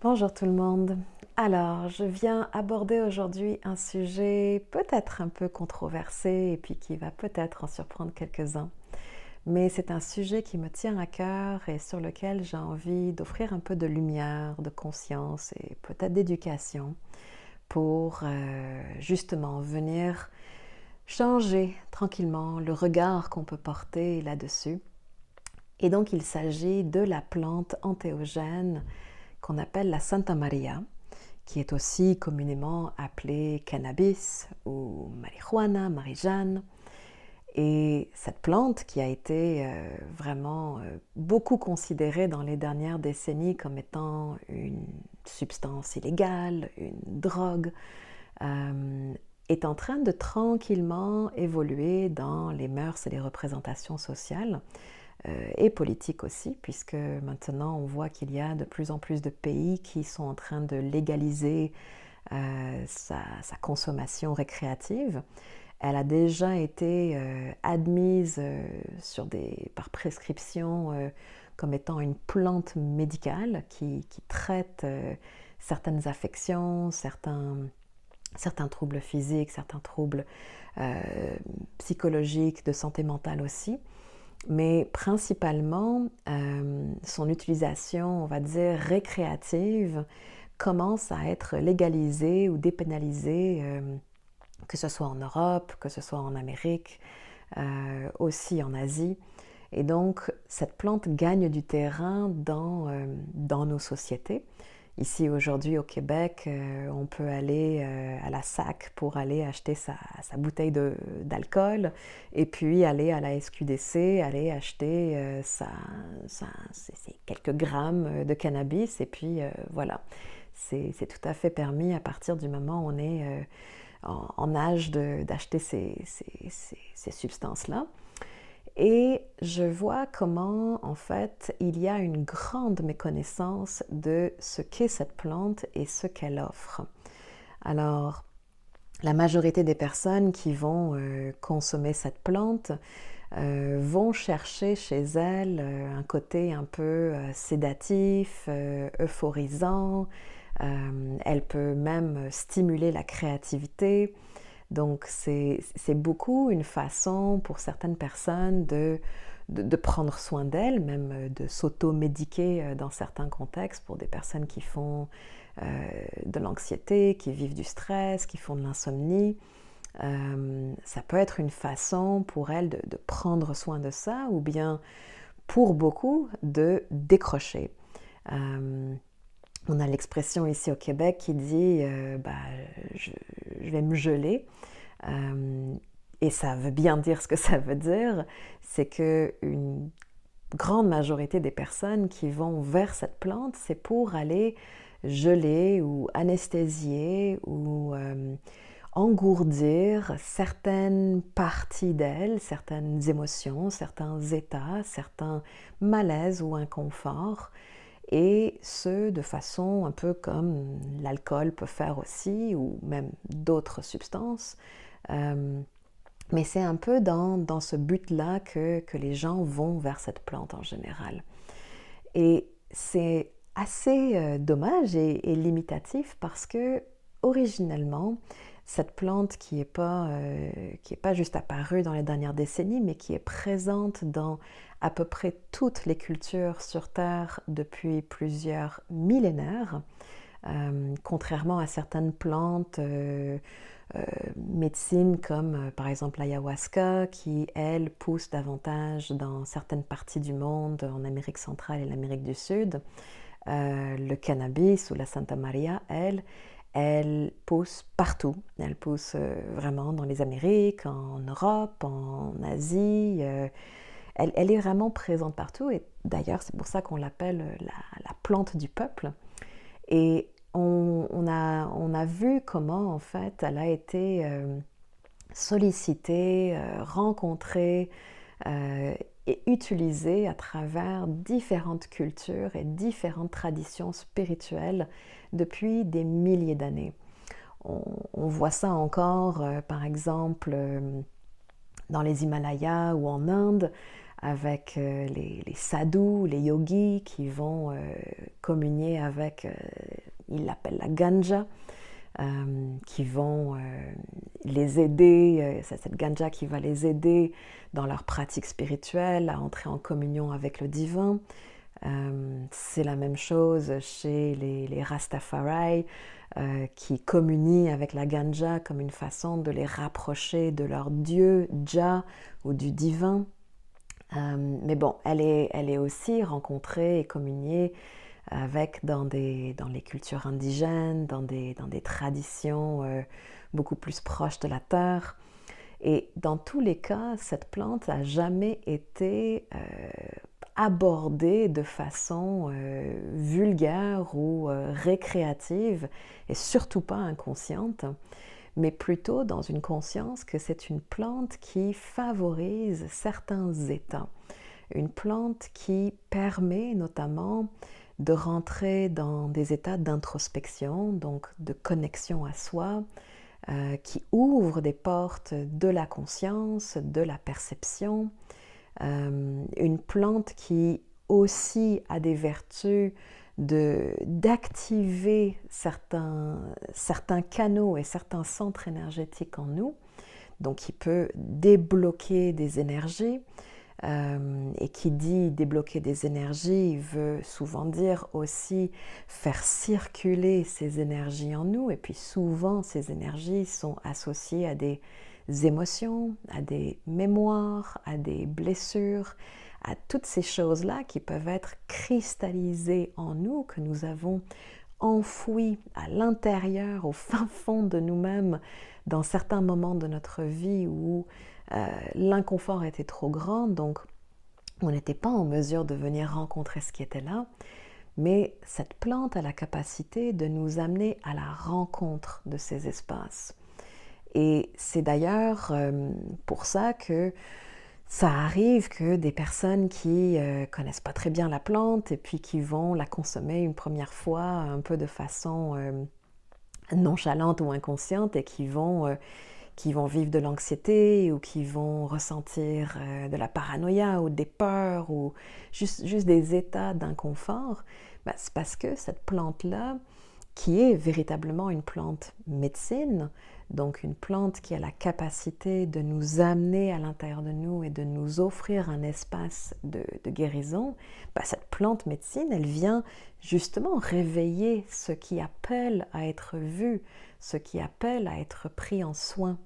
Bonjour tout le monde. Alors, je viens aborder aujourd'hui un sujet peut-être un peu controversé et puis qui va peut-être en surprendre quelques-uns. Mais c'est un sujet qui me tient à cœur et sur lequel j'ai envie d'offrir un peu de lumière, de conscience et peut-être d'éducation pour justement venir changer tranquillement le regard qu'on peut porter là-dessus. Et donc, il s'agit de la plante entéogène qu'on appelle la Santa Maria, qui est aussi communément appelée cannabis ou marijuana, marijane. Et cette plante qui a été vraiment beaucoup considérée dans les dernières décennies comme étant une substance illégale, une drogue, euh, est en train de tranquillement évoluer dans les mœurs et les représentations sociales et politiques aussi, puisque maintenant on voit qu'il y a de plus en plus de pays qui sont en train de légaliser sa consommation récréative. Elle a déjà été admise par prescription comme étant une plante médicale qui traite certaines affections, certains troubles physiques, certains troubles psychologiques, de santé mentale aussi. Mais principalement, son utilisation, on va dire, récréative, commence à être légalisée ou dépénalisée, que ce soit en Europe, que ce soit en Amérique, aussi en Asie. Et donc, cette plante gagne du terrain dans nos sociétés. Ici, aujourd'hui, au Québec, on peut aller à la SAC pour aller acheter sa bouteille d'alcool et puis aller à la SQDC, aller acheter ses quelques grammes de cannabis. Et puis, voilà, c'est tout à fait permis à partir du moment où on est en âge d'acheter ces substances-là. Et je vois comment, en fait, il y a une grande méconnaissance de ce qu'est cette plante et ce qu'elle offre. Alors, la majorité des personnes qui vont consommer cette plante vont chercher chez elles un côté un peu sédatif, euphorisant. Elle peut même stimuler la créativité. Donc, c'est beaucoup une façon pour certaines personnes de prendre soin d'elles, même de s'auto-médiquer dans certains contextes pour des personnes qui font de l'anxiété, qui vivent du stress, qui font de l'insomnie. Ça peut être une façon pour elles de prendre soin de ça ou bien pour beaucoup de décrocher. Euh, on a l'expression ici au Québec qui dit je, je vais me geler. Euh, et ça veut bien dire ce que ça veut dire, c'est qu'une grande majorité des personnes qui vont vers cette plante, c'est pour aller geler ou anesthésier ou engourdir certaines parties d'elle, certaines émotions, certains états, certains malaises ou inconforts, et ce de façon un peu comme l'alcool peut faire aussi, ou même d'autres substances. Euh, mais c'est un peu dans ce but-là que les gens vont vers cette plante en général. Et c'est assez dommage et limitatif parce que originellement, cette plante qui est pas juste apparue dans les dernières décennies, mais qui est présente dans à peu près toutes les cultures sur Terre depuis plusieurs millénaires, contrairement à certaines plantes médecines comme par exemple l'ayahuasca qui, elle, pousse davantage dans certaines parties du monde, en Amérique centrale et l'Amérique du Sud. Le cannabis ou la Santa Maria, elle pousse partout. Elle pousse vraiment dans les Amériques, en Europe, en Asie. Elle est vraiment présente partout et d'ailleurs c'est pour ça qu'on l'appelle la plante du peuple. Et on a vu comment en fait elle a été sollicitée, rencontrée et utilisée à travers différentes cultures et différentes traditions spirituelles depuis des milliers d'années. On voit ça encore, par exemple, dans les Himalayas ou en Inde, avec les sadhus, les yogis qui vont communier avec ils l'appellent la ganja, qui vont les aider, c'est cette ganja qui va les aider dans leur pratique spirituelle, à entrer en communion avec le divin. C'est la même chose chez les Rastafari, qui communient avec la ganja comme une façon de les rapprocher de leur dieu, Jah, ou du divin. Mais bon, elle est aussi rencontrée et communiée avec dans les cultures indigènes, dans des traditions beaucoup plus proches de la terre. Et dans tous les cas, cette plante n'a jamais été abordée de façon vulgaire ou récréative, et surtout pas inconsciente, mais plutôt dans une conscience que c'est une plante qui favorise certains états. Une plante qui permet notamment de rentrer dans des états d'introspection, donc de connexion à soi, qui ouvre des portes de la conscience, de la perception. Une plante qui aussi a des vertus d'activer certains canaux et certains centres énergétiques en nous, donc qui peut débloquer des énergies. Et qui dit débloquer des énergies veut souvent dire aussi faire circuler ces énergies en nous, et puis souvent ces énergies sont associées à des émotions, à des mémoires, à des blessures, à toutes ces choses-là qui peuvent être cristallisées en nous, que nous avons enfouies à l'intérieur, au fin fond de nous-mêmes, dans certains moments de notre vie où l'inconfort était trop grand, donc on n'était pas en mesure de venir rencontrer ce qui était là, mais cette plante a la capacité de nous amener à la rencontre de ces espaces. Et c'est d'ailleurs pour ça que ça arrive que des personnes qui connaissent pas très bien la plante et puis qui vont la consommer une première fois un peu de façon nonchalante ou inconsciente, et qui vont vivre de l'anxiété, ou qui vont ressentir de la paranoïa ou des peurs, ou juste des états d'inconfort, c'est parce que cette plante-là, qui est véritablement une plante médecine, donc une plante qui a la capacité de nous amener à l'intérieur de nous et de nous offrir un espace de guérison, cette plante médecine, elle vient justement réveiller ce qui appelle à être vu, ce qui appelle à être pris en soin.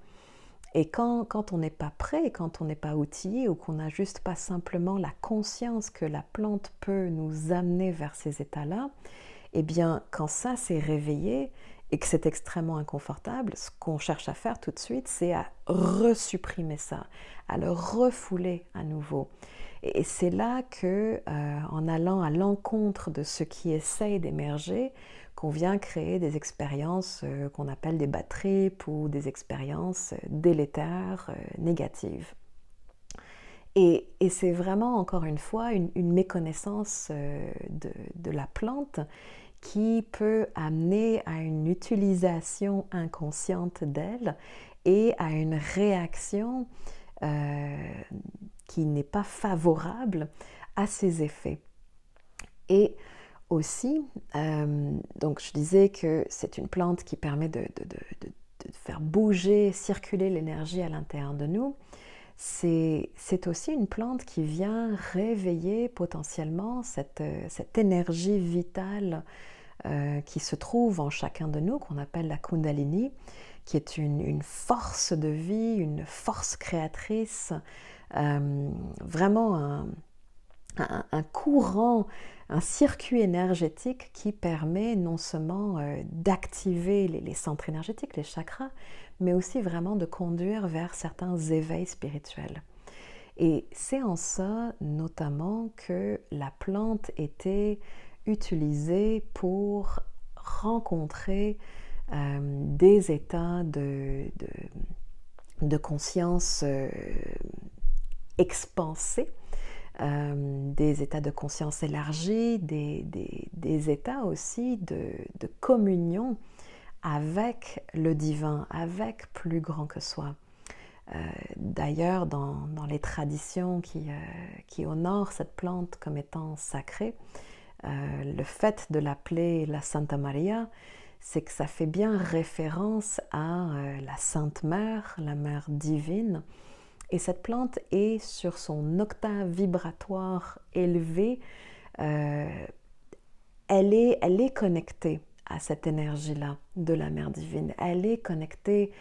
Et quand on n'est pas prêt, quand on n'est pas outillé, ou qu'on n'a juste pas simplement la conscience que la plante peut nous amener vers ces états-là, eh bien, quand ça s'est réveillé et que c'est extrêmement inconfortable, ce qu'on cherche à faire tout de suite, c'est à resupprimer ça, à le refouler à nouveau. Et c'est là que, en allant à l'encontre de ce qui essaye d'émerger, qu'on vient créer des expériences qu'on appelle des bad trips, ou des expériences délétères, négatives. Et c'est vraiment, encore une fois, une méconnaissance de la plante qui peut amener à une utilisation inconsciente d'elle et à une réaction qui n'est pas favorable à ses effets. Et aussi, donc je disais que c'est une plante qui permet de faire bouger, circuler l'énergie à l'intérieur de nous. C'est aussi une plante qui vient réveiller potentiellement cette énergie vitale qui se trouve en chacun de nous, qu'on appelle la Kundalini, qui est une force de vie, une force créatrice, vraiment un courant, un circuit énergétique qui permet non seulement d'activer les centres énergétiques, les chakras, mais aussi vraiment de conduire vers certains éveils spirituels. Et c'est en ça notamment que la plante était utilisée pour rencontrer des états de conscience expansés, des états de conscience élargis, des états aussi de communion avec le divin, avec plus grand que soi. D'ailleurs, dans les traditions qui honorent cette plante comme étant sacrée, Le fait de l'appeler la Santa Maria, c'est que ça fait bien référence à la Sainte Mère, la Mère divine. Et cette plante est sur son octave vibratoire élevé. Elle est connectée à cette énergie-là de la Mère divine. Elle est connectée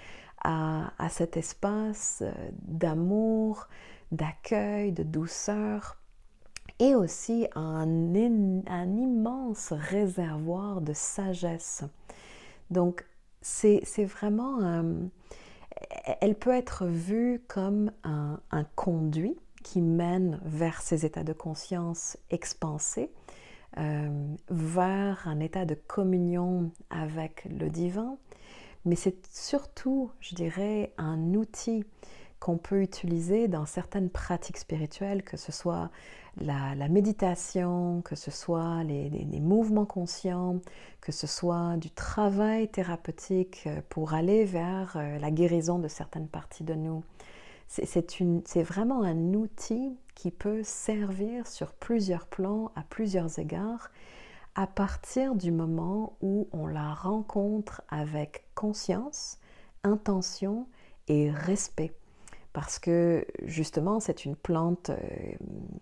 à cet espace d'amour, d'accueil, de douceur, et aussi à un immense réservoir de sagesse. Donc, c'est vraiment... elle peut être vue comme un conduit qui mène vers ces états de conscience expansés, vers un état de communion avec le divin, mais c'est surtout, je dirais, un outil qu'on peut utiliser dans certaines pratiques spirituelles, que ce soit la méditation, que ce soit les mouvements conscients, que ce soit du travail thérapeutique pour aller vers la guérison de certaines parties de nous. C'est vraiment un outil qui peut servir sur plusieurs plans, à plusieurs égards, à partir du moment où on la rencontre avec conscience, intention et respect. Parce que justement, c'est une plante,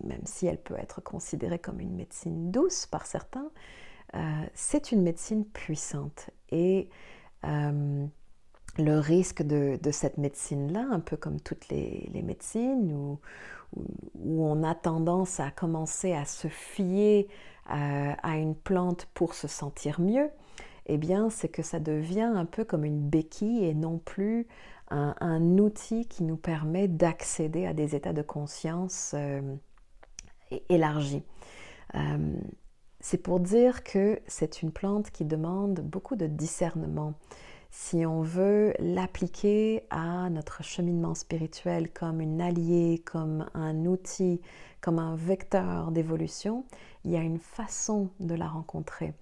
même si elle peut être considérée comme une médecine douce par certains, c'est une médecine puissante. Et le risque de cette médecine-là, un peu comme toutes les médecines, où on a tendance à commencer à se fier à une plante pour se sentir mieux, eh bien, c'est que ça devient un peu comme une béquille et non plus un outil qui nous permet d'accéder à des états de conscience élargis. C'est pour dire que c'est une plante qui demande beaucoup de discernement. Si on veut l'appliquer à notre cheminement spirituel comme une alliée, comme un outil, comme un vecteur d'évolution, il y a une façon de la rencontrer.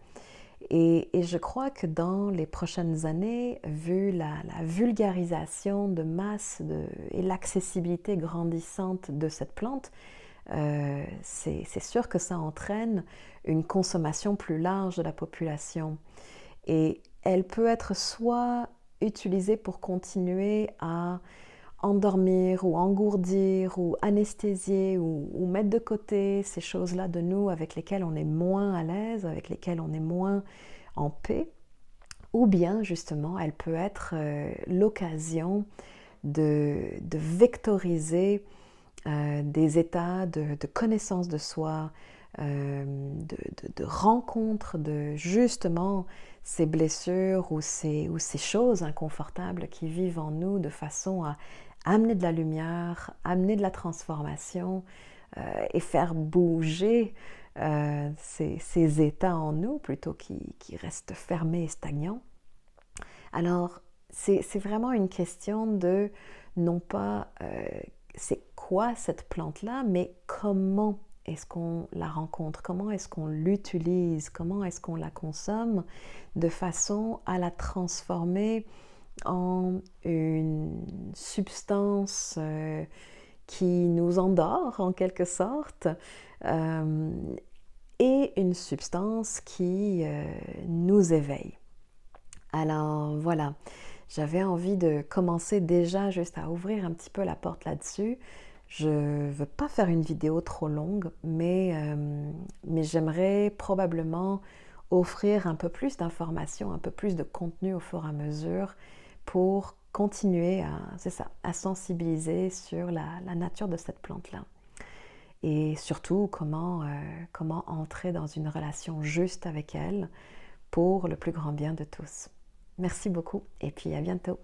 Et je crois que dans les prochaines années, vu la vulgarisation de masse et l'accessibilité grandissante de cette plante, c'est sûr que ça entraîne une consommation plus large de la population. Et elle peut être soit utilisée pour continuer à endormir ou engourdir ou anesthésier ou mettre de côté ces choses-là de nous avec lesquelles on est moins à l'aise, avec lesquelles on est moins en paix, ou bien justement elle peut être l'occasion de vectoriser des états de connaissance de soi, de rencontre de justement ces blessures ou ces choses inconfortables qui vivent en nous, de façon à amener de la lumière, amener de la transformation et faire bouger ces états en nous plutôt qui restent fermés et stagnants. Alors, c'est vraiment une question de non pas c'est quoi cette plante-là, mais comment est-ce qu'on la rencontre, comment est-ce qu'on l'utilise, comment est-ce qu'on la consomme de façon à la transformer en une substance qui nous endort en quelque sorte et une substance qui nous éveille. Alors voilà, j'avais envie de commencer déjà juste à ouvrir un petit peu la porte là-dessus. Je ne veux pas faire une vidéo trop longue, mais j'aimerais probablement offrir un peu plus d'informations, un peu plus de contenu au fur et à mesure pour continuer à sensibiliser sur la nature de cette plante-là. Et surtout, comment entrer dans une relation juste avec elle pour le plus grand bien de tous. Merci beaucoup et puis à bientôt.